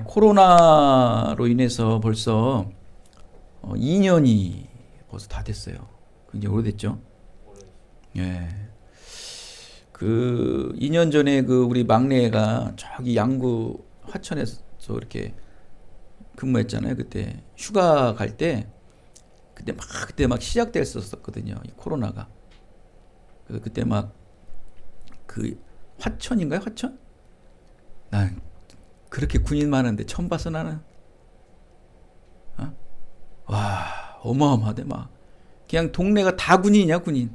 코로나로 인해서 벌써 2년이 벌써 다 됐어요. 굉장히 오래됐죠. 예. 그 2년 전에 그 우리 막내가 저기 양구 화천에서 이렇게 근무했잖아요. 그때 휴가 갈 때 그때 막 시작됐었거든요. 이 코로나가. 그래서 그때 막 그 화천인가요? 화천? 난 그렇게 군인 많은데 처음 봤어 나는. 와, 어마어마하대 막. 그냥 동네가 다 군인이냐 군인.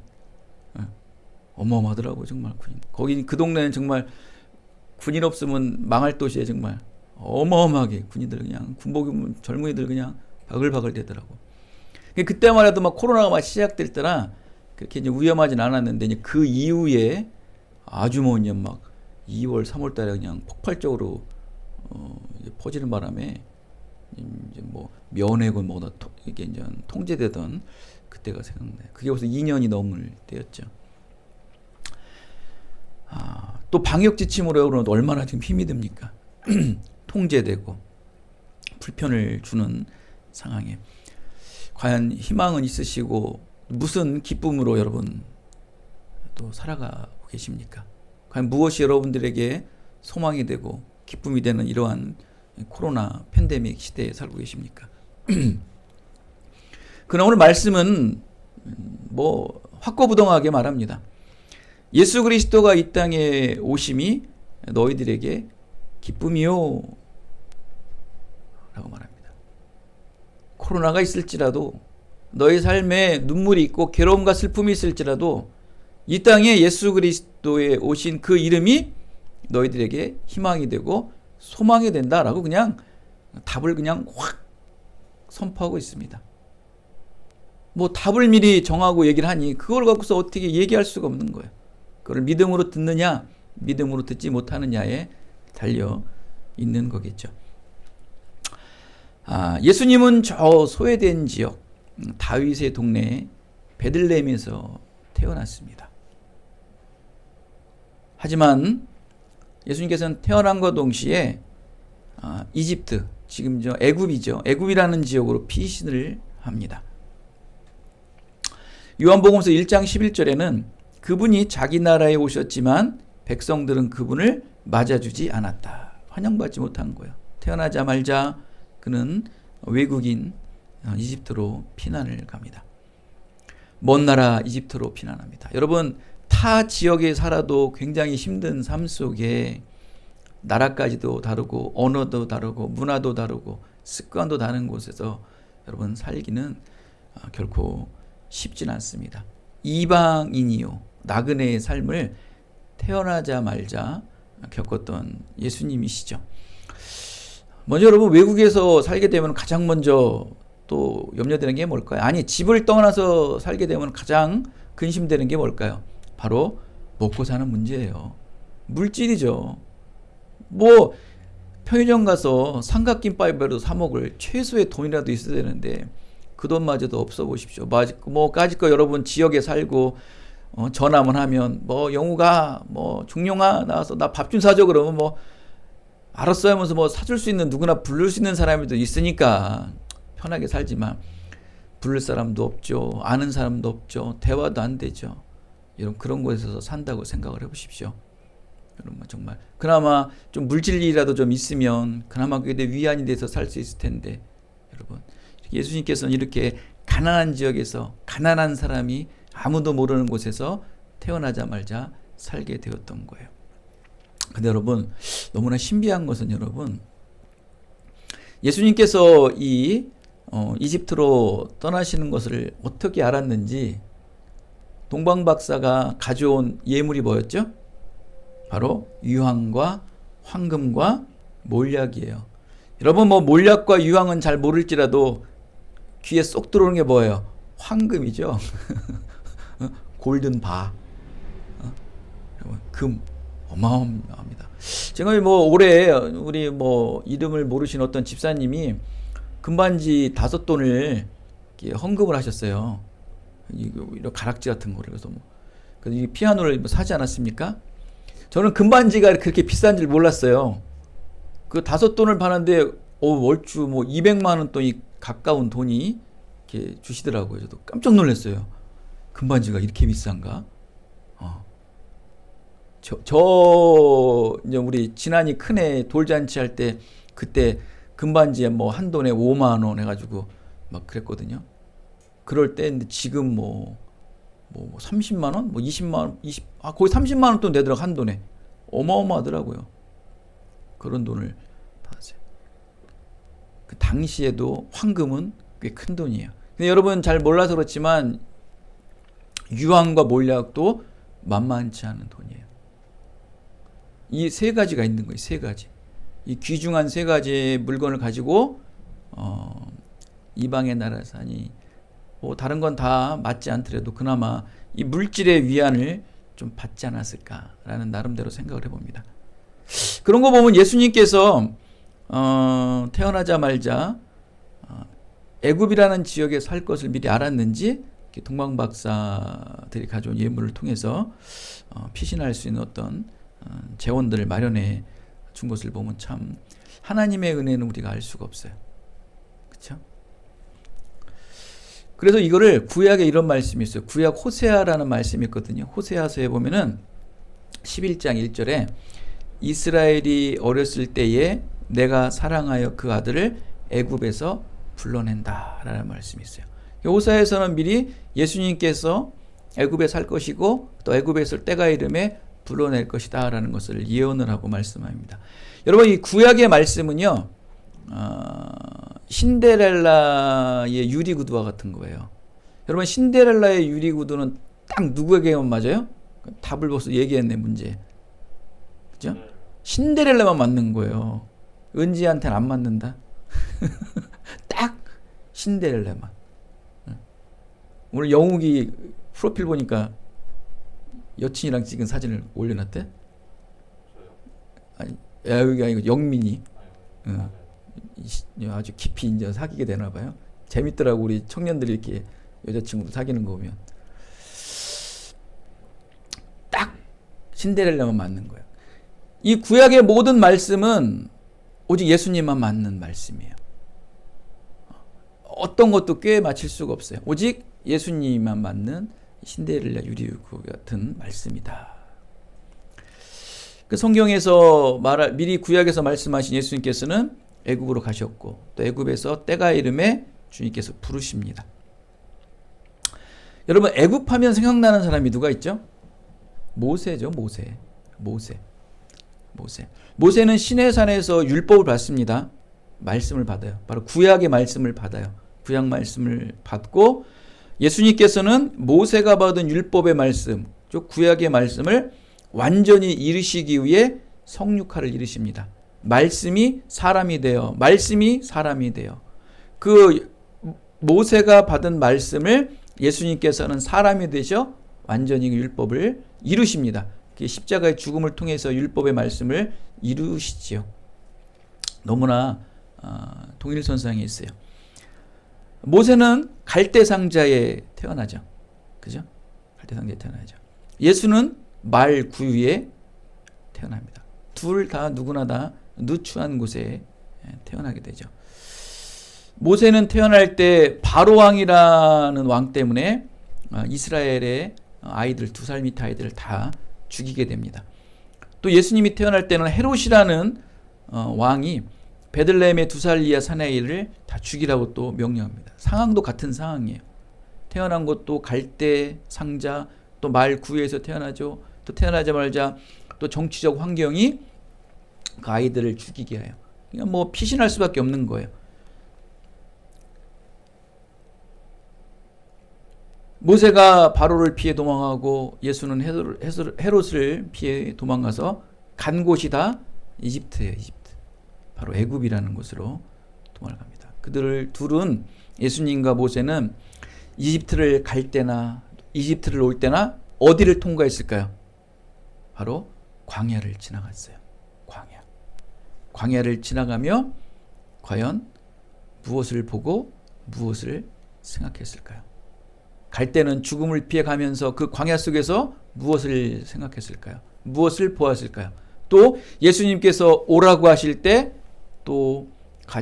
어마어마하더라고 정말 군인. 거기 그 동네는 정말 군인 없으면 망할 도시에 정말 어마어마하게 군인들 그냥 군복 입은 젊은이들 그냥 바글바글 되더라고. 그때만 해도 막 코로나가 막 시작될 때라 그렇게 이제 위험하진 않았는데 이제 그 이후에 아주 뭐 이제 막 2월, 3월 달에 그냥 폭발적으로 퍼지는 바람에 이제 뭐 면회고 뭐다 이게 이제 통제되던 그때가 생각나요. 그게 벌써 2년이 넘을 때였죠. 또 방역 지침으로 그러면 얼마나 지금 힘이 듭니까? 통제되고 불편을 주는 상황에 과연 희망은 있으시고 무슨 기쁨으로 여러분 또 살아가고 계십니까? 과연 무엇이 여러분들에게 소망이 되고 기쁨이 되는 이러한 코로나 팬데믹 시대에 살고 계십니까? 그러나 오늘 말씀은 뭐 확고부동하게 말합니다. 예수 그리스도가 이 땅에 오심이 너희들에게 기쁨이요 라고 말합니다. 코로나가 있을지라도 너희 삶에 눈물이 있고 괴로움과 슬픔이 있을지라도 이 땅에 예수 그리스도에 오신 그 이름이 너희들에게 희망이 되고 소망이 된다라고 그냥 답을 그냥 확 선포하고 있습니다. 뭐 답을 미리 정하고 얘기를 하니 그걸 갖고서 어떻게 얘기할 수가 없는 거예요. 그걸 믿음으로 듣느냐 믿음으로 듣지 못하느냐에 달려 있는 거겠죠. 예수님은 저 소외된 지역 다윗의 동네 베들레헴에서 태어났습니다. 하지만 예수님께서는 태어난과 동시에 이집트, 지금 저 애굽이죠. 애굽이라는 지역으로 피신을 합니다. 요한복음서 1장 11절에는 그분이 자기 나라에 오셨지만 백성들은 그분을 맞아주지 않았다. 환영받지 못한 거예요. 태어나자마자 그는 외국인 이집트로 피난을 갑니다. 먼 나라 이집트로 피난합니다. 여러분 타 지역에 살아도 굉장히 힘든 삶 속에 나라까지도 다르고 언어도 다르고 문화도 다르고 습관도 다른 곳에서 여러분 살기는 결코 쉽진 않습니다. 이방인이요 나그네의 삶을 태어나자마자 겪었던 예수님이시죠. 먼저 여러분 외국에서 살게 되면 가장 먼저 또 염려되는 게 뭘까요? 아니 집을 떠나서 살게 되면 가장 근심되는 게 뭘까요? 바로 먹고 사는 문제예요. 물질이죠. 뭐 편의점 가서 삼각김밥이라도 사 먹을 최소의 돈이라도 있어야 되는데 그 돈마저도 없어 보십시오. 뭐 까짓 거 여러분 지역에 살고 전화만 하면 뭐 영우가 뭐 중용아 나와서 나 밥 좀 사줘 그러면 뭐 알았어 하면서 뭐 사줄 수 있는 누구나 부를 수 있는 사람도 있으니까 편하게 살지만 부를 사람도 없죠. 아는 사람도 없죠. 대화도 안 되죠. 여러분 그런 곳에서 산다고 생각을 해보십시오. 여러분 정말 그나마 좀 물질이라도 좀 있으면 그나마 그게 위안이 돼서 살 수 있을 텐데 여러분 예수님께서는 이렇게 가난한 지역에서 가난한 사람이 아무도 모르는 곳에서 태어나자마자 살게 되었던 거예요. 근데 여러분 너무나 신비한 것은 여러분 예수님께서 이 이집트로 떠나시는 것을 어떻게 알았는지 동방박사가 가져온 예물이 뭐였죠? 바로 유황과 황금과 몰약이에요. 여러분 뭐 몰약과 유황은 잘 모를지라도 귀에 쏙 들어오는 게 뭐예요? 황금이죠. 골든바. 금 어마어마합니다. 제가 뭐 올해 우리 뭐 이름을 모르신 어떤 집사님이 금반지 5돈을 헌금을 하셨어요. 이런 가락지 같은 거를. 그래서 뭐 이 피아노를 사지 않았습니까? 저는 금반지가 그렇게 비싼 줄 몰랐어요. 그 5돈을 파는데 월주 뭐 200만 원 돈이 가까운 돈이 이렇게 주시더라고요. 저도 깜짝 놀랐어요. 금반지가 이렇게 비싼가? 이제 우리 지난이 큰애 돌잔치 할 때 그때 금반지에 뭐 한 돈에 5만 원 해가지고 막 그랬거든요. 그럴 때 지금 뭐 30만 원, 뭐 20만 원, 거의 30만 원 돈 내더라고 한 돈에. 어마어마하더라고요. 그런 돈을 받았어요. 그 당시에도 황금은 꽤 큰 돈이에요. 근데 여러분 잘 몰라서 그렇지만 유황과 몰약도 만만치 않은 돈이에요. 이 세 가지가 있는 거예요. 세 가지. 이 귀중한 세 가지의 물건을 가지고 이방의 나라 사니 뭐 다른 건 다 맞지 않더라도 그나마 이 물질의 위안을 좀 받지 않았을까라는 나름대로 생각을 해봅니다. 그런 거 보면 예수님께서 태어나자마자 애굽이라는 지역에 살 것을 미리 알았는지 동방 박사들이 가져온 예물을 통해서 피신할 수 있는 어떤 재원들을 마련해 준 것을 보면 참 하나님의 은혜는 우리가 알 수가 없어요. 그렇죠? 그래서 이거를 구약에 이런 말씀이 있어요. 구약 호세아라는 말씀이 있거든요. 호세아서에 보면은 11장 1절에 이스라엘이 어렸을 때에 내가 사랑하여 그 아들을 애굽에서 불러낸다라는 말씀이 있어요. 호세아에서는 미리 예수님께서 애굽에 살 것이고 또 애굽에 있을 때가 이름에 불러낼 것이다라는 것을 예언을 하고 말씀합니다. 여러분 이 구약의 말씀은요. 신데렐라의 유리구두와 같은 거예요. 여러분 신데렐라의 유리구두는 딱 누구에게만 맞아요? 답을 벌써 얘기했네 문제. 그죠? 신데렐라만 맞는 거예요. 은지한테는 안 맞는다. 딱 신데렐라만. 오늘 영욱이 프로필 보니까 여친이랑 찍은 사진을 올려놨대? 아니, 여기 아니고 영민이. 아주 깊이 이제 사귀게 되나 봐요. 재밌더라고 우리 청년들이 이렇게 여자친구도 사귀는 거 보면. 딱 신데렐라만 맞는 거예요. 이 구약의 모든 말씀은 오직 예수님만 맞는 말씀이에요. 어떤 것도 꽤 맞힐 수가 없어요. 오직 예수님만 맞는 신데렐라 유리구두 같은 말씀이다. 그 성경에서 미리 구약에서 말씀하신 예수님께서는 애굽으로 가셨고 또 애굽에서 때가 이름에 주님께서 부르십니다. 여러분 애굽하면 생각나는 사람이 누가 있죠? 모세죠. 모세는 시내산에서 율법을 받습니다. 말씀을 받아요. 바로 구약의 말씀을 받아요. 구약 말씀을 받고 예수님께서는 모세가 받은 율법의 말씀, 즉 구약의 말씀을 완전히 이루시기 위해 성육화를 이루십니다. 말씀이 사람이 되어 그 모세가 받은 말씀을 예수님께서는 사람이 되셔 완전히 율법을 이루십니다. 십자가의 죽음을 통해서 율법의 말씀을 이루시지요. 너무나 동일선상에 있어요. 모세는 갈대상자에 태어나죠. 그죠? 갈대상자에 태어나죠. 예수는 말 구유에 태어납니다. 둘 다 누구나 다 누추한 곳에 태어나게 되죠. 모세는 태어날 때 바로왕이라는 왕 때문에 이스라엘의 아이들 2살 밑 아이들을 다 죽이게 됩니다. 또 예수님이 태어날 때는 헤롯이라는 왕이 베들레헴의 2살 이하 사내아이를 다 죽이라고 또 명령합니다. 상황도 같은 상황이에요. 태어난 것도 갈대 상자 또 말 구유에서 태어나죠. 또 태어나자마자 또 정치적 환경이 그 아이들을 죽이게 해요. 그냥 뭐 피신할 수밖에 없는 거예요. 모세가 바로를 피해 도망하고 예수는 헤롯을 피해 도망가서 간 곳이 다 이집트예요. 이집트. 바로 애굽이라는 곳으로 도망을 갑니다. 둘은 예수님과 모세는 이집트를 갈 때나 이집트를 올 때나 어디를 통과했을까요? 바로 광야를 지나갔어요. 광야를 지나가며 과연 무엇을 보고 무엇을 생각했을까요? 갈 때는 죽음을 피해 가면서 그 광야 속에서 무엇을 생각했을까요? 무엇을 보았을까요? 또 예수님께서 오라고 하실 때 또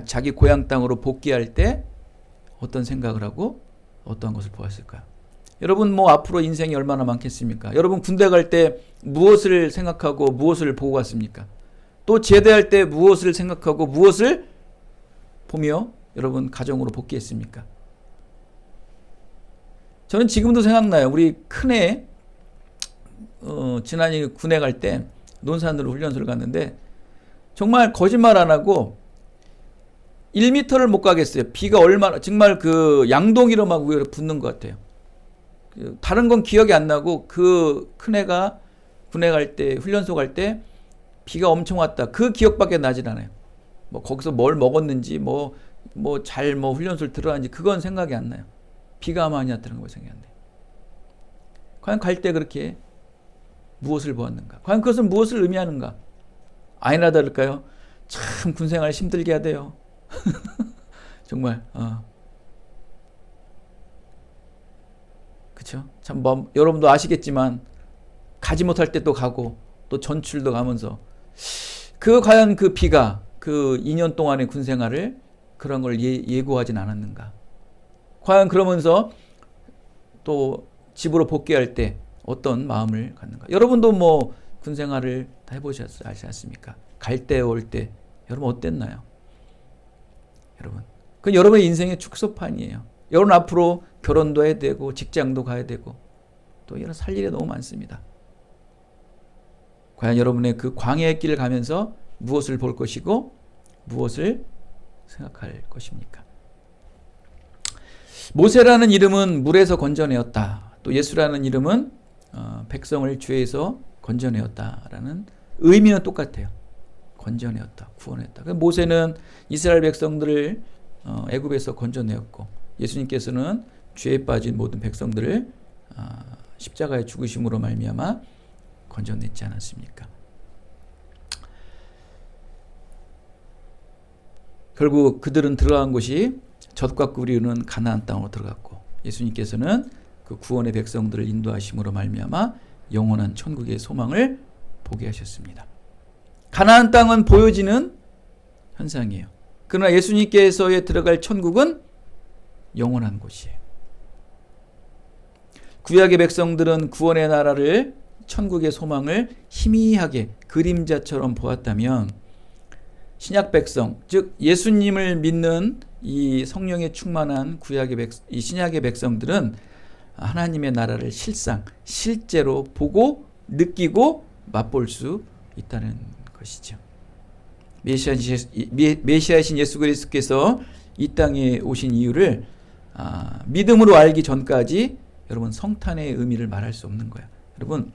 자기 고향 땅으로 복귀할 때 어떤 생각을 하고 어떠한 것을 보았을까요? 여러분 뭐 앞으로 인생이 얼마나 많겠습니까? 여러분 군대 갈 때 무엇을 생각하고 무엇을 보고 갔습니까? 또 제대할 때 무엇을 생각하고 무엇을 보며 여러분 가정으로 복귀했습니까? 저는 지금도 생각나요. 우리 큰애 지난해 군에 갈 때 논산으로 훈련소를 갔는데 정말 거짓말 안 하고 1m를 못 가겠어요. 비가 얼마나 정말 그 양동이로 막 위로 붙는 것 같아요. 다른 건 기억이 안 나고 그 큰애가 군에 갈 때 훈련소 갈 때 비가 엄청 왔다. 그 기억밖에 나질 않아요. 뭐 거기서 뭘 먹었는지 뭐 잘 훈련소를 들어갔는지 그건 생각이 안 나요. 비가 많이 왔다는 거 생각이 안 나요. 과연 갈 때 그렇게 무엇을 보았는가? 과연 그것은 무엇을 의미하는가? 아니나 다를까요? 참 군생활 힘들게 해야 돼요. 정말 그쵸? 참 여러분도 아시겠지만 가지 못할 때 또 가고 또 전출도 가면서 과연 그 비가 그 2년 동안의 군생활을 그런 걸 예고하진 않았는가? 과연 그러면서 또 집으로 복귀할 때 어떤 마음을 갖는가? 여러분도 뭐 군생활을 다 해보셨지 않습니까? 갈 때 올 때 여러분 어땠나요? 여러분 그건 여러분의 인생의 축소판이에요. 여러분 앞으로 결혼도 해야 되고 직장도 가야 되고 또 이런 살 일이 너무 많습니다. 과연 여러분의 그 광야의 길을 가면서 무엇을 볼 것이고 무엇을 생각할 것입니까? 모세라는 이름은 물에서 건져내었다. 또 예수라는 이름은 백성을 죄에서 건져내었다라는 의미는 똑같아요. 건져내었다, 구원했다. 모세는 이스라엘 백성들을 애굽에서 건져내었고 예수님께서는 죄에 빠진 모든 백성들을 십자가의 죽으심으로 말미암아 건져냈지 않았습니까? 결국 그들은 들어간 곳이 젖과 꿀이 흐르는 가나안 땅으로 들어갔고 예수님께서는 그 구원의 백성들을 인도하심으로 말미암아 영원한 천국의 소망을 보게 하셨습니다. 가나안 땅은 보여지는 현상이에요. 그러나 예수님께서의 들어갈 천국은 영원한 곳이에요. 구약의 백성들은 구원의 나라를 천국의 소망을 희미하게 그림자처럼 보았다면 신약 백성, 즉 예수님을 믿는 이 성령에 충만한 이 신약의 백성들은 하나님의 나라를 실제로 보고 느끼고 맛볼 수 있다는 것이죠. 메시아이신 예수 그리스도께서 이 땅에 오신 이유를 믿음으로 알기 전까지 여러분 성탄의 의미를 말할 수 없는 거야. 여러분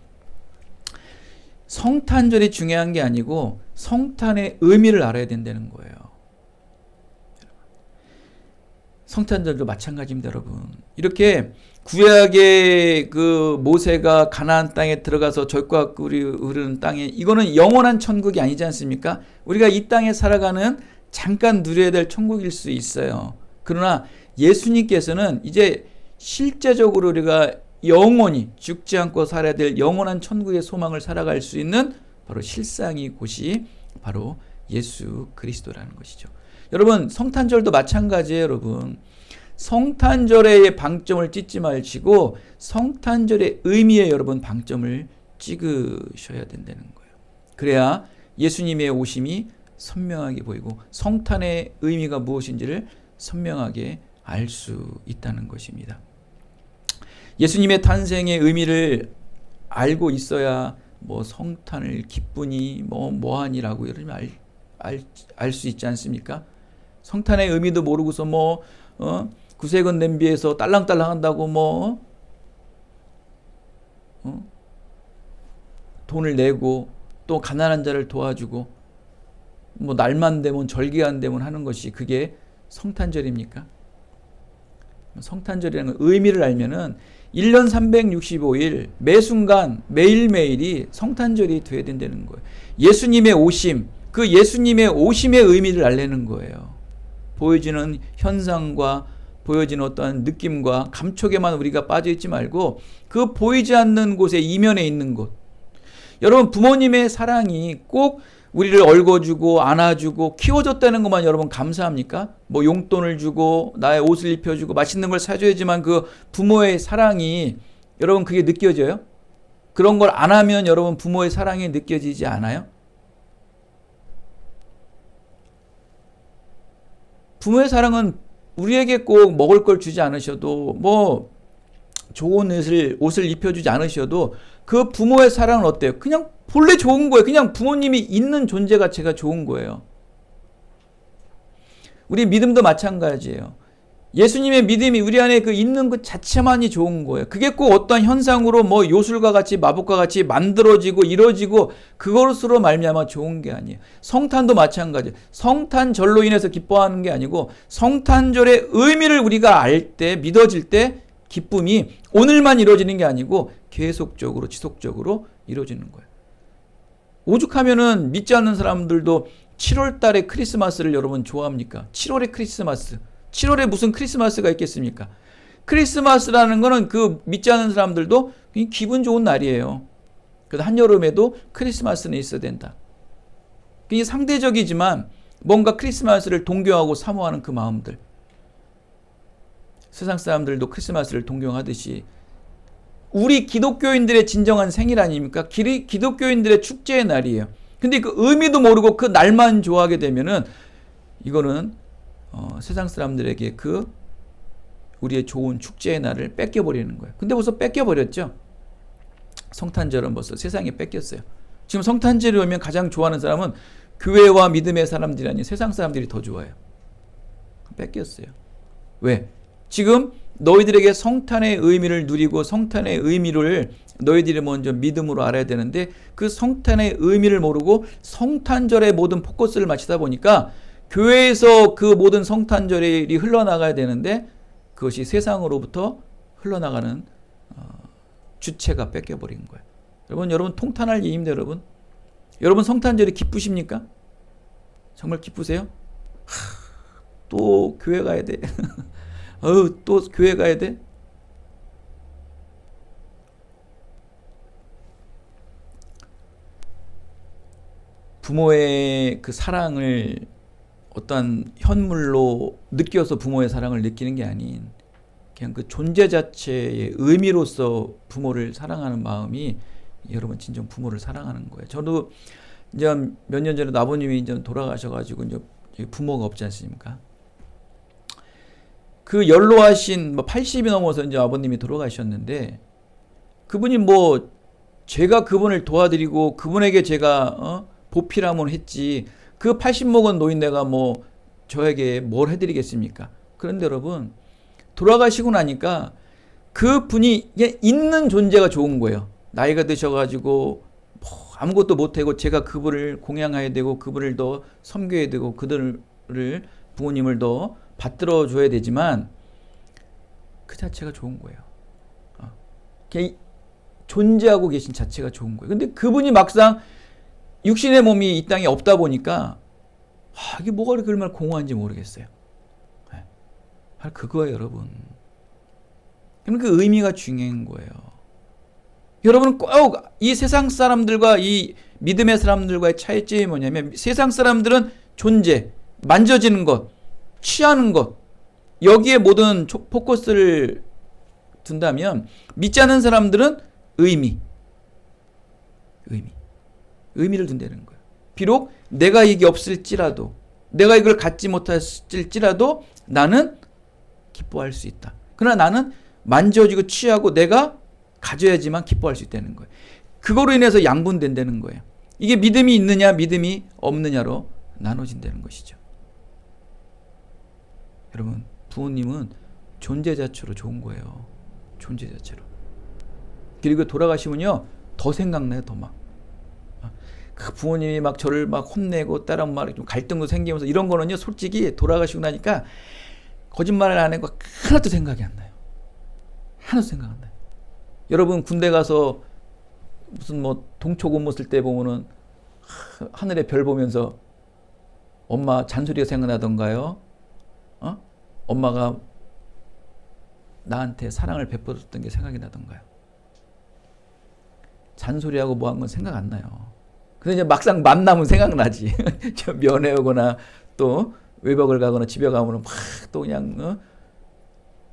성탄절이 중요한 게 아니고 성탄의 의미를 알아야 된다는 거예요. 성탄절도 마찬가지입니다, 여러분. 이렇게 구약의 그 모세가 가나안 땅에 들어가서 젖과 꿀이 흐르는 땅에 이거는 영원한 천국이 아니지 않습니까? 우리가 이 땅에 살아가는 잠깐 누려야 될 천국일 수 있어요. 그러나 예수님께서는 이제 실제적으로 우리가 영원히 죽지 않고 살아야 될 영원한 천국의 소망을 살아갈 수 있는 바로 실상이 곳이 바로 예수 그리스도라는 것이죠. 여러분 성탄절도 마찬가지예요. 여러분 성탄절의 방점을 찍지 마시고 성탄절의 의미에 여러분 방점을 찍으셔야 된다는 거예요. 그래야 예수님의 오심이 선명하게 보이고 성탄의 의미가 무엇인지를 선명하게 알 수 있다는 것입니다. 예수님의 탄생의 의미를 알고 있어야 뭐 성탄을 기쁘니 뭐하니라고 이러면 알 수 있지 않습니까? 성탄의 의미도 모르고서 구색은 냄비에서 딸랑딸랑 한다고 돈을 내고 또 가난한 자를 도와주고 날만 되면 절기안 되면 하는 것이 그게 성탄절입니까? 성탄절이라는 의미를 알면은 1년 365일 매 순간 매일매일이 성탄절이 돼야 된다는 거예요. 예수님의 오심, 그 예수님의 오심의 의미를 알려는 거예요. 보여지는 현상과 보여지는 어떠한 느낌과 감촉에만 우리가 빠져있지 말고 그 보이지 않는 곳에 이면에 있는 곳. 여러분 부모님의 사랑이 꼭 우리를 얽어주고 안아주고 키워줬다는 것만 여러분 감사합니까? 뭐 용돈을 주고 나의 옷을 입혀주고 맛있는 걸 사줘야지만 그 부모의 사랑이 여러분 그게 느껴져요? 그런 걸 안 하면 여러분 부모의 사랑이 느껴지지 않아요? 부모의 사랑은 우리에게 꼭 먹을 걸 주지 않으셔도 뭐 좋은 옷을 입혀주지 않으셔도 그 부모의 사랑은 어때요? 그냥 본래 좋은 거예요. 그냥 부모님이 있는 존재 자체가 좋은 거예요. 우리 믿음도 마찬가지예요. 예수님의 믿음이 우리 안에 그 있는 것 자체만이 좋은 거예요. 그게 꼭 어떤 현상으로 뭐 요술과 같이 마법과 같이 만들어지고 이루어지고 그것으로 말미암아 좋은 게 아니에요. 성탄도 마찬가지예요. 성탄절로 인해서 기뻐하는 게 아니고 성탄절의 의미를 우리가 알 때 믿어질 때 기쁨이 오늘만 이루어지는 게 아니고 계속적으로 지속적으로 이루어지는 거예요. 오죽하면은 믿지 않는 사람들도 7월 달에 크리스마스를 여러분 좋아합니까? 7월에 크리스마스. 7월에 무슨 크리스마스가 있겠습니까? 크리스마스라는 거는 그 믿지 않는 사람들도 기분 좋은 날이에요. 그래서 한여름에도 크리스마스는 있어야 된다. 그게 상대적이지만 뭔가 크리스마스를 동경하고 사모하는 그 마음들. 세상 사람들도 크리스마스를 동경하듯이 우리 기독교인들의 진정한 생일 아닙니까? 기독교인들의 축제의 날이에요. 근데 그 의미도 모르고 그 날만 좋아하게 되면은 이거는 세상 사람들에게 그 우리의 좋은 축제의 날을 뺏겨버리는 거예요. 근데 벌써 뺏겨버렸죠. 성탄절은 벌써 세상에 뺏겼어요. 지금 성탄절이 오면 가장 좋아하는 사람은 교회와 믿음의 사람들이 아닌 세상 사람들이 더 좋아해요. 뺏겼어요. 왜? 지금 너희들에게 성탄의 의미를 누리고 성탄의 의미를 너희들이 먼저 믿음으로 알아야 되는데 그 성탄의 의미를 모르고 성탄절에 모든 포커스를 맞추다 보니까 교회에서 그 모든 성탄절이 흘러나가야 되는데 그것이 세상으로부터 흘러나가는 주체가 뺏겨버린 거예요. 여러분 통탄할 일입니다. 여러분 성탄절이 기쁘십니까? 정말 기쁘세요? 또 교회 가야 돼. 또 교회 가야 돼? 부모의 그 사랑을 어떤 현물로 느껴서 부모의 사랑을 느끼는 게 아닌 그냥 그 존재 자체의 의미로서 부모를 사랑하는 마음이 여러분 진정 부모를 사랑하는 거예요. 저도 이제 몇 년 전에 아버님이 이제 돌아가셔가지고 이제 부모가 없지 않습니까? 그 연로하신 80이 넘어서 이제 아버님이 돌아가셨는데 그분이 뭐 제가 그분을 도와드리고 그분에게 제가 보필하면 했지 그 80 먹은 노인네가 뭐 저에게 뭘 해드리겠습니까? 그런데 여러분 돌아가시고 나니까 그 분이 있는 존재가 좋은 거예요. 나이가 드셔가지고 뭐 아무것도 못하고 제가 그분을 공양해야 되고 그분을 더 섬겨야 되고 그들을 부모님을 더 받들어 줘야 되지만 그 자체가 좋은 거예요. 존재하고 계신 자체가 좋은 거예요. 근데 그분이 막상 육신의 몸이 이 땅에 없다 보니까 이게 뭐가 그렇게 얼마나 공허한지 모르겠어요. 그거예요, 여러분. 그럼 그 의미가 중요한 거예요. 여러분은 꼭 이 세상 사람들과 이 믿음의 사람들과의 차이점이 뭐냐면 세상 사람들은 존재, 만져지는 것, 취하는 것 여기에 모든 포커스를 둔다면 믿지 않는 사람들은 의미를 둔다는 거예요. 비록 내가 이게 없을지라도 내가 이걸 갖지 못할지라도 나는 기뻐할 수 있다. 그러나 나는 만져지고 취하고 내가 가져야지만 기뻐할 수 있다는 거예요. 그거로 인해서 양분된다는 거예요. 이게 믿음이 있느냐 믿음이 없느냐로 나눠진다는 것이죠. 여러분 부모님은 존재 자체로 좋은 거예요. 존재 자체로. 그리고 돌아가시면요 더 생각나요. 더 막. 그 부모님이 막 저를 막 혼내고 딸랑 막 좀 갈등도 생기면서 이런 거는요 솔직히 돌아가시고 나니까 거짓말을 안 하고 하나도 생각이 안 나요. 하나도 생각 안 나요. 여러분 군대 가서 무슨 뭐 동쪽 옷 쓸 때 보면은 하늘에 별 보면서 엄마 잔소리가 생각나던가요? 엄마가 나한테 사랑을 베풀었던 게 생각이 나던가요? 잔소리하고 뭐 한 건 생각 안 나요. 근데 이제 막상 만나면 생각나지. 저 면회 오거나 또 외박을 가거나 집에 가면 막 또 그냥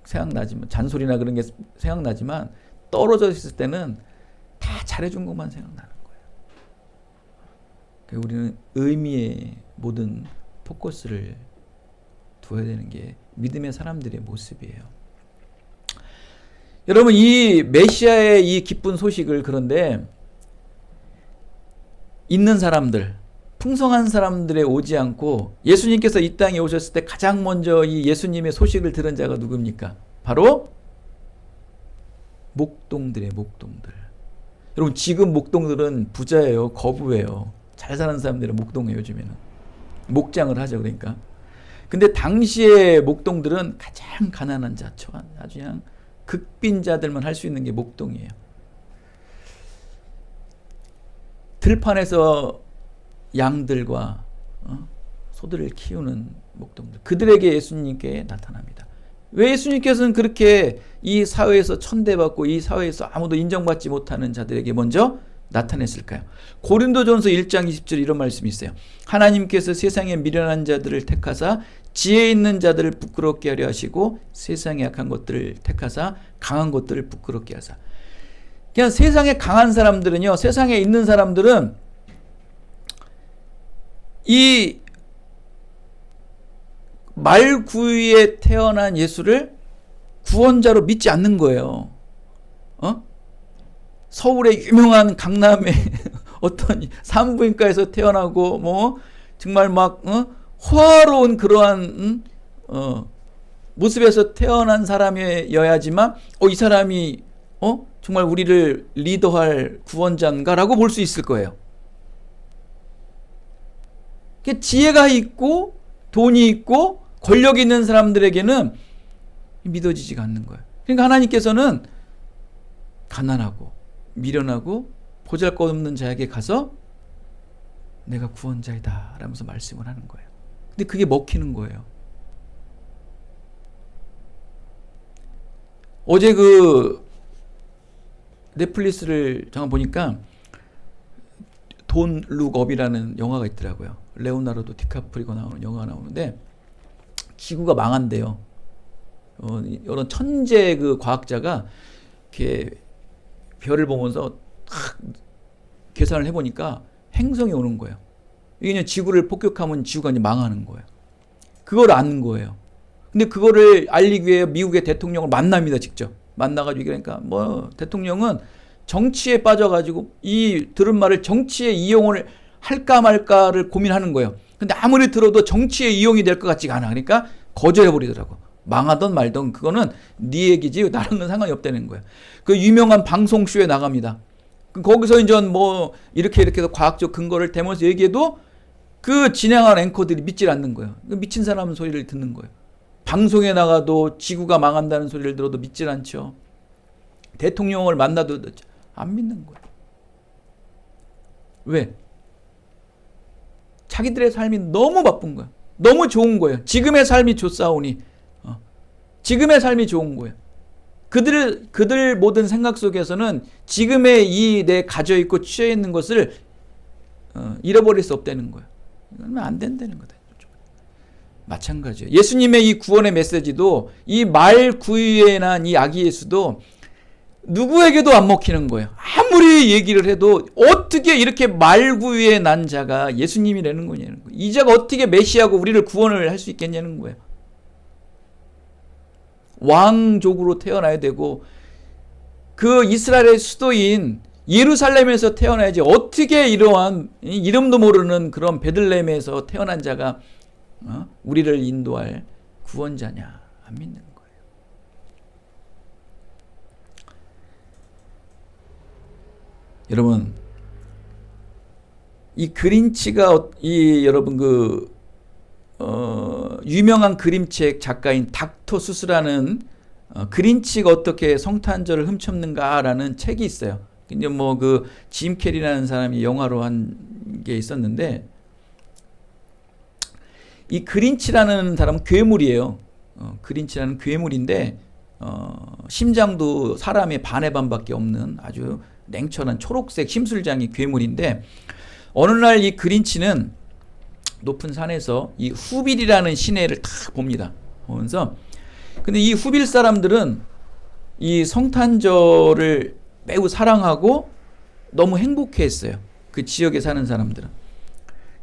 생각나지만 잔소리나 그런 게 생각나지만 떨어져 있을 때는 다 잘해준 것만 생각나는 거예요. 우리는 의미의 모든 포커스를 두어야 되는 게 믿음의 사람들의 모습이에요. 여러분, 이 메시아의 이 기쁜 소식을 그런데 있는 사람들, 풍성한 사람들에 오지 않고 예수님께서 이 땅에 오셨을 때 가장 먼저 이 예수님의 소식을 들은 자가 누굽니까? 바로 목동들의 목동들. 여러분, 지금 목동들은 부자예요, 거부예요. 잘 사는 사람들은 목동이에요. 요즘에는 목장을 하죠. 그러니까. 근데 당시의 목동들은 가장 가난한 자, 아주 그냥 극빈자들만 할 수 있는 게 목동이에요. 들판에서 양들과 소들을 키우는 목동들, 그들에게 예수님께 나타납니다. 왜 예수님께서는 그렇게 이 사회에서 천대받고 이 사회에서 아무도 인정받지 못하는 자들에게 먼저 나타냈을까요? 고린도전서 1장 20절 이런 말씀이 있어요. 하나님께서 세상에 미련한 자들을 택하사 지혜 있는 자들을 부끄럽게 하려 하시고 세상에 약한 것들을 택하사 강한 것들을 부끄럽게 하사. 그냥 세상에 강한 사람들은요, 세상에 있는 사람들은 이 말구유에 태어난 예수를 구원자로 믿지 않는 거예요. 서울의 유명한 강남의 어떤 산부인과에서 태어나고 뭐 정말 막 호화로운 그러한 모습에서 태어난 사람이어야지만 이 사람이 정말 우리를 리더할 구원자인가라고 볼 수 있을 거예요. 지혜가 있고 돈이 있고 권력이 있는 사람들에게는 믿어지지가 않는 거예요. 그러니까 하나님께서는 가난하고 미련하고 보잘것없는 자에게 가서 내가 구원자이다 라면서 말씀을 하는 거예요. 근데 그게 먹히는 거예요. 어제 그 넷플릭스를 잠깐 보니까 돈 룩 업이라는 영화가 있더라고요. 레오나르도 디카프리오 나오는 영화가 나오는데 지구가 망한대요. 이런 천재 그 과학자가 이렇게 별을 보면서 탁 계산을 해보니까 행성이 오는 거예요. 이게 그냥 지구를 폭격하면 지구가 이제 망하는 거예요. 그걸 아는 거예요. 근데 그거를 알리기 위해 미국의 대통령을 만납니다. 직접 만나가지고. 그러니까 뭐 대통령은 정치에 빠져가지고 이 들은 말을 정치에 이용을 할까 말까를 고민하는 거예요. 근데 아무리 들어도 정치에 이용이 될 것 같지가 않아. 그러니까 거절해버리더라고. 망하던 말던 그거는 네 얘기지 나랑은 상관이 없다는 거예요. 그 유명한 방송쇼에 나갑니다. 거기서 이제 뭐 이렇게 해서 과학적 근거를 대면서 얘기해도 그 진행한 앵커들이 믿질 않는 거예요. 미친 사람 소리를 듣는 거예요. 방송에 나가도 지구가 망한다는 소리를 들어도 믿질 않죠. 대통령을 만나도 안 믿는 거예요. 왜? 자기들의 삶이 너무 바쁜 거예요. 너무 좋은 거예요. 지금의 삶이 좋사오니 지금의 삶이 좋은 거예요. 그들 모든 생각 속에서는 지금의 이 내 가져있고 취해있는 것을 잃어버릴 수 없다는 거예요. 그러면 안 된다는 거다. 마찬가지예요. 예수님의 이 구원의 메시지도 이 말 구유에 난 이 아기 예수도 누구에게도 안 먹히는 거예요. 아무리 얘기를 해도 어떻게 이렇게 말 구유에 난 자가 예수님이라는 거냐는 거예요. 이 자가 어떻게 메시아고 우리를 구원을 할 수 있겠냐는 거예요. 왕족으로 태어나야 되고 그 이스라엘의 수도인 예루살렘에서 태어나야지 어떻게 이러한 이름도 모르는 그런 베들레헴에서 태어난 자가 우리를 인도할 구원자냐 안 믿는 거예요. 여러분 이 그린치가 여러분 유명한 그림책 작가인 닥터 수스라는 그린치가 어떻게 성탄절을 훔쳤는가라는 책이 있어요. 근데 뭐 그 짐 캐리라는 사람이 영화로 한 게 있었는데 이 그린치라는 사람은 괴물이에요. 그린치라는 괴물인데 심장도 사람의 반의 반밖에 없는 아주 냉철한 초록색 심술장이 괴물인데 어느 날 이 그린치는 높은 산에서 이 후빌이라는 시내를 탁 봅니다. 보면서 근데 이 후빌 사람들은 이 성탄절을 매우 사랑하고 너무 행복해했어요. 그 지역에 사는 사람들은.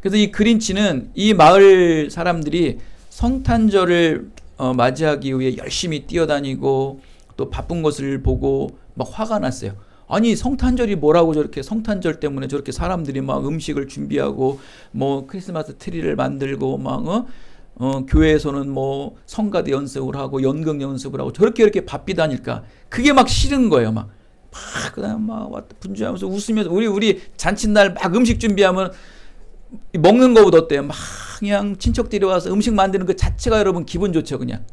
그래서 이 그린치는 이 마을 사람들이 성탄절을 맞이하기 위해 열심히 뛰어다니고 또 바쁜 것을 보고 막 화가 났어요. 아니 성탄절이 뭐라고 저렇게 성탄절 때문에 저렇게 사람들이 막 음식을 준비하고 뭐 크리스마스 트리를 만들고 막 교회에서는 뭐 성가대 연습을 하고 연극 연습을 하고 저렇게 이렇게 바삐 다닐까. 그게 막 싫은 거예요. 막 그다음 막 왔다 분주하면서 웃으면서 우리 잔칫날 막 음식 준비하면 먹는 거보다 어때요? 막 그냥 친척들이 와서 음식 만드는 그 자체가 여러분 기분 좋죠. 그냥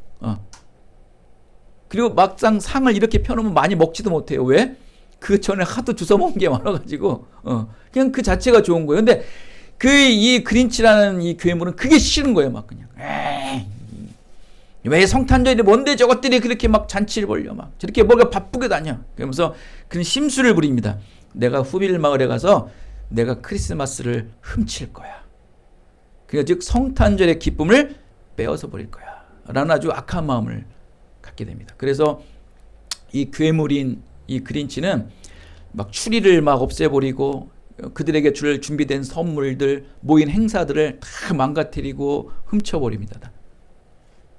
그리고 막상 상을 이렇게 펴놓으면 많이 먹지도 못해요. 왜? 그 전에 하도 주워 먹은 게 많아가지고 그냥 그 자체가 좋은 거예요. 근데 이 그린치라는 이 괴물은 그게 싫은 거예요. 막 그냥 왜 성탄절이 뭔데 저것들이 그렇게 막 잔치를 벌려 막 저렇게 뭐가 바쁘게 다녀. 그러면서 그런 심술을 부립니다. 내가 후빌 마을에 가서 내가 크리스마스를 훔칠 거야. 그러니까 즉 성탄절의 기쁨을 빼앗아 버릴 거야 라는 아주 악한 마음을 갖게 됩니다. 그래서 이 괴물인 이 그린치는 막 추리를 막 없애버리고 그들에게 줄 준비된 선물들 모인 행사들을 다 망가뜨리고 훔쳐버립니다. 다.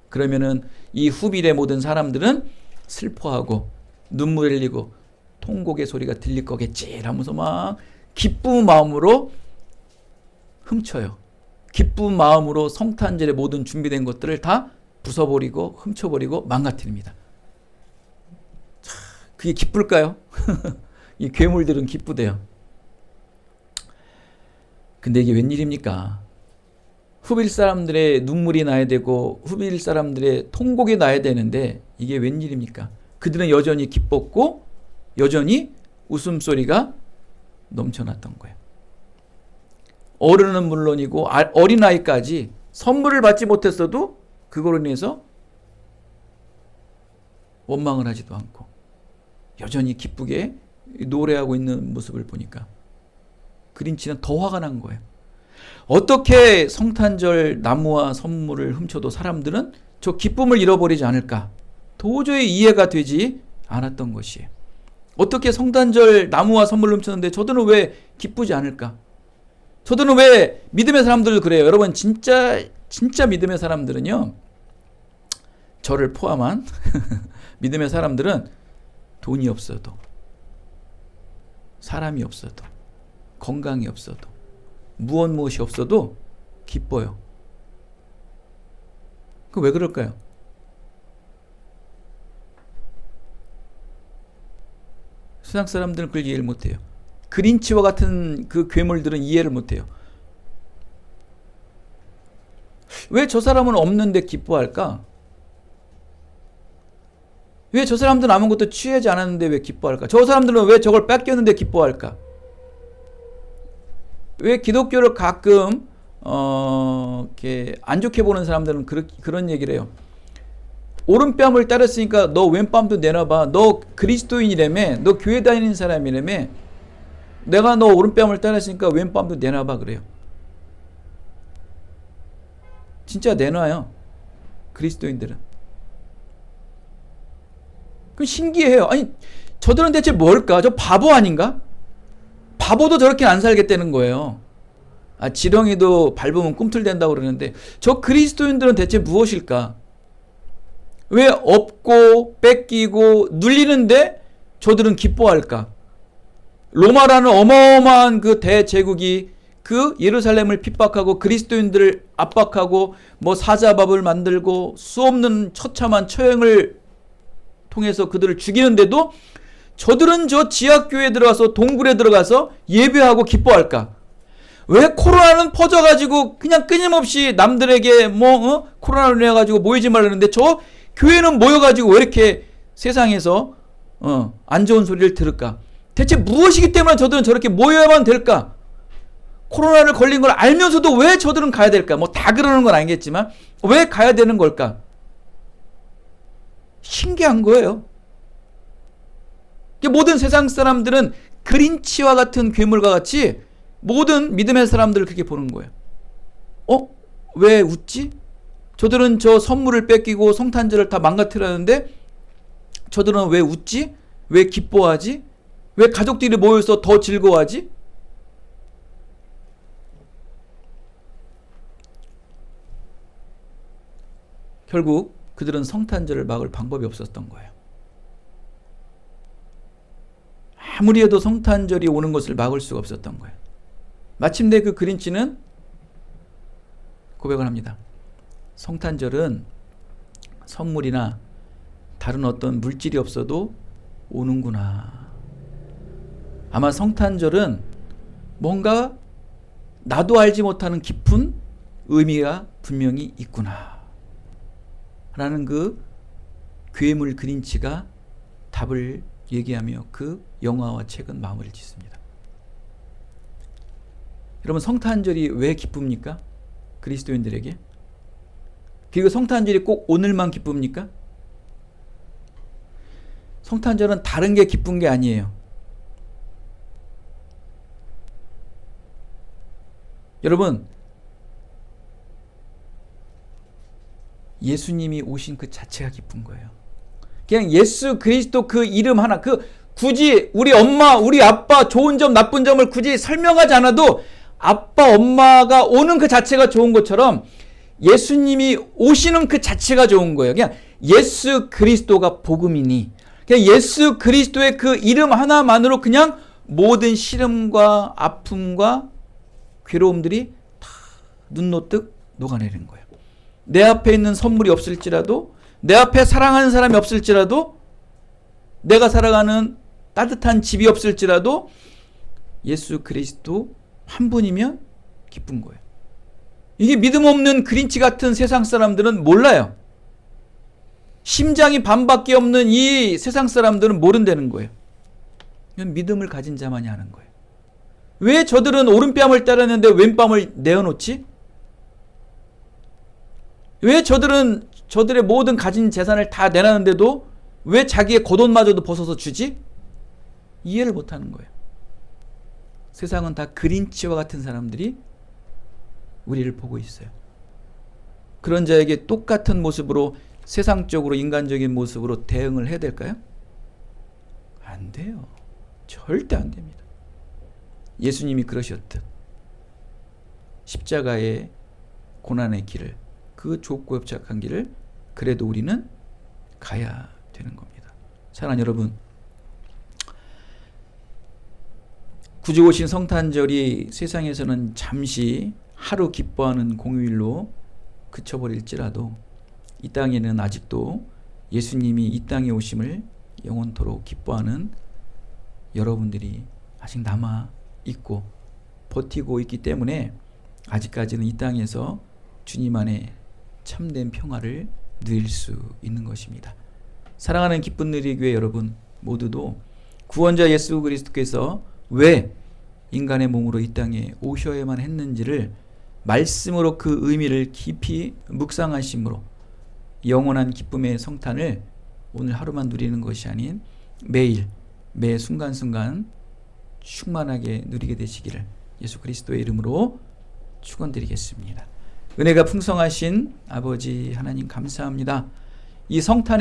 그러면은 이 후빌의 모든 사람들은 슬퍼하고 눈물 흘리고 통곡의 소리가 들릴 거겠지 하면서 막 기쁜 마음으로 훔쳐요. 기쁜 마음으로 성탄절의 모든 준비된 것들을 다 부숴버리고 훔쳐버리고 망가뜨립니다. 그게 기쁠까요? 이 괴물들은 기쁘대요. 근데 이게 웬일입니까? 후빌 사람들의 눈물이 나야 되고 후빌 사람들의 통곡이 나야 되는데 이게 웬일입니까? 그들은 여전히 기뻤고 여전히 웃음소리가 넘쳐났던 거예요. 어른은 물론이고 어린아이까지 선물을 받지 못했어도 그걸로 인해서 원망을 하지도 않고 여전히 기쁘게 노래하고 있는 모습을 보니까 그린치는 더 화가 난 거예요. 어떻게 성탄절 나무와 선물을 훔쳐도 사람들은 저 기쁨을 잃어버리지 않을까? 도저히 이해가 되지 않았던 것이에요. 어떻게 성탄절 나무와 선물을 훔쳤는데 저들은 왜 기쁘지 않을까? 저들은 왜 믿음의 사람들 그래요. 여러분 진짜 믿음의 사람들은요. 저를 포함한 믿음의 사람들은 돈이 없어도 사람이 없어도 건강이 없어도 무엇이 없어도 기뻐요. 그 왜 그럴까요? 세상 사람들은 그걸 이해를 못해요. 그린치와 같은 그 괴물들은 이해를 못해요. 왜 저 사람은 없는데 기뻐할까? 왜 저 사람들은 아무것도 취하지 않았는데 왜 기뻐할까? 저 사람들은 왜 저걸 뺏겼는데 기뻐할까? 왜 기독교를 가끔 이렇게 안 좋게 보는 사람들은 그런 얘기를 해요. 오른뺨을 따랐으니까 너 왼뺨도 내놔봐. 너 그리스도인이라며. 너 교회 다니는 사람이라며. 내가 너 오른뺨을 따랐으니까 왼뺨도 내놔봐 그래요. 진짜 내놔요. 그리스도인들은. 그럼 신기해요. 아니 저들은 대체 뭘까? 저 바보 아닌가? 바보도 저렇게 안 살겠다는 거예요. 지렁이도 밟으면 꿈틀댄다고 그러는데 저 그리스도인들은 대체 무엇일까? 왜 없고 뺏기고 눌리는데 저들은 기뻐할까? 로마라는 어마어마한 그 대제국이 그 예루살렘을 핍박하고 그리스도인들을 압박하고 뭐 사자밥을 만들고 수없는 처참한 처형을 통해서 그들을 죽이는데도 저들은 저 지하교회에 들어가서 동굴에 들어가서 예배하고 기뻐할까? 왜 코로나는 퍼져가지고 그냥 끊임없이 남들에게 코로나로 인해 가지고 모이지 말라는데 저 교회는 모여가지고 왜 이렇게 세상에서 안 좋은 소리를 들을까? 대체 무엇이기 때문에 저들은 저렇게 모여야만 될까? 코로나를 걸린 걸 알면서도 왜 저들은 가야 될까? 뭐 다 그러는 건 아니겠지만 왜 가야 되는 걸까? 신기한 거예요. 모든 세상 사람들은 그린치와 같은 괴물과 같이 모든 믿음의 사람들을 그렇게 보는 거예요. 왜 웃지? 저들은 저 선물을 뺏기고 성탄절을 다 망가뜨렸는데 저들은 왜 웃지? 왜 기뻐하지? 왜 가족들이 모여서 더 즐거워하지? 결국 그들은 성탄절을 막을 방법이 없었던 거예요. 아무리 해도 성탄절이 오는 것을 막을 수가 없었던 거예요. 마침내 그 그린치는 고백을 합니다. 성탄절은 선물이나 다른 어떤 물질이 없어도 오는구나. 아마 성탄절은 뭔가 나도 알지 못하는 깊은 의미가 분명히 있구나 라는 그 괴물 그린치가 답을 얘기하며 그 영화와 책은 마무리를 짓습니다. 여러분, 성탄절이 왜 기쁩니까? 그리스도인들에게? 그리고 성탄절이 꼭 오늘만 기쁩니까? 성탄절은 다른 게 기쁜 게 아니에요. 여러분, 예수님이 오신 그 자체가 기쁜 거예요. 그냥 예수 그리스도 그 이름 하나, 굳이 우리 엄마, 우리 아빠 좋은 점, 나쁜 점을 굳이 설명하지 않아도 아빠, 엄마가 오는 그 자체가 좋은 것처럼 예수님이 오시는 그 자체가 좋은 거예요. 그냥 예수 그리스도가 복음이니, 그냥 예수 그리스도의 그 이름 하나만으로 그냥 모든 시름과 아픔과 괴로움들이 다 눈노뜩 녹아내리는 거예요. 내 앞에 있는 선물이 없을지라도, 내 앞에 사랑하는 사람이 없을지라도, 내가 살아가는 따뜻한 집이 없을지라도 예수 그리스도 한 분이면 기쁜 거예요. 이게 믿음 없는 그린치 같은 세상 사람들은 몰라요. 심장이 반밖에 없는 이 세상 사람들은 모른다는 거예요. 이건 믿음을 가진 자만이 하는 거예요. 왜 저들은 오른뺨을 따르는데 왼뺨을 내어놓지? 왜 저들은 저들의 모든 가진 재산을 다 내놨는데도 왜 자기의 겉옷마저도 벗어서 주지? 이해를 못하는 거예요. 세상은 다 그린치와 같은 사람들이 우리를 보고 있어요. 그런 자에게 똑같은 모습으로, 세상적으로 인간적인 모습으로 대응을 해야 될까요? 안 돼요. 절대 안 됩니다. 예수님이 그러셨듯 십자가의 고난의 길을, 그 좁고 협착한 길을 그래도 우리는 가야 되는 겁니다. 사랑하는 여러분, 구주 오신 성탄절이 세상에서는 잠시 하루 기뻐하는 공휴일로 그쳐버릴지라도 이 땅에는 아직도 예수님이 이 땅에 오심을 영원토록 기뻐하는 여러분들이 아직 남아 있고 버티고 있기 때문에 아직까지는 이 땅에서 주님 안에 참된 평화를 누릴 수 있는 것입니다. 사랑하는 기쁜 누리교회 여러분 모두도 구원자 예수 그리스도께서 왜 인간의 몸으로 이 땅에 오셔야만 했는지를 말씀으로 그 의미를 깊이 묵상하심으로 영원한 기쁨의 성탄을 오늘 하루만 누리는 것이 아닌 매일 매 순간순간 충만하게 누리게 되시기를 예수 그리스도의 이름으로 축원드리겠습니다. 은혜가 풍성하신 아버지 하나님 감사합니다. 이 성탄의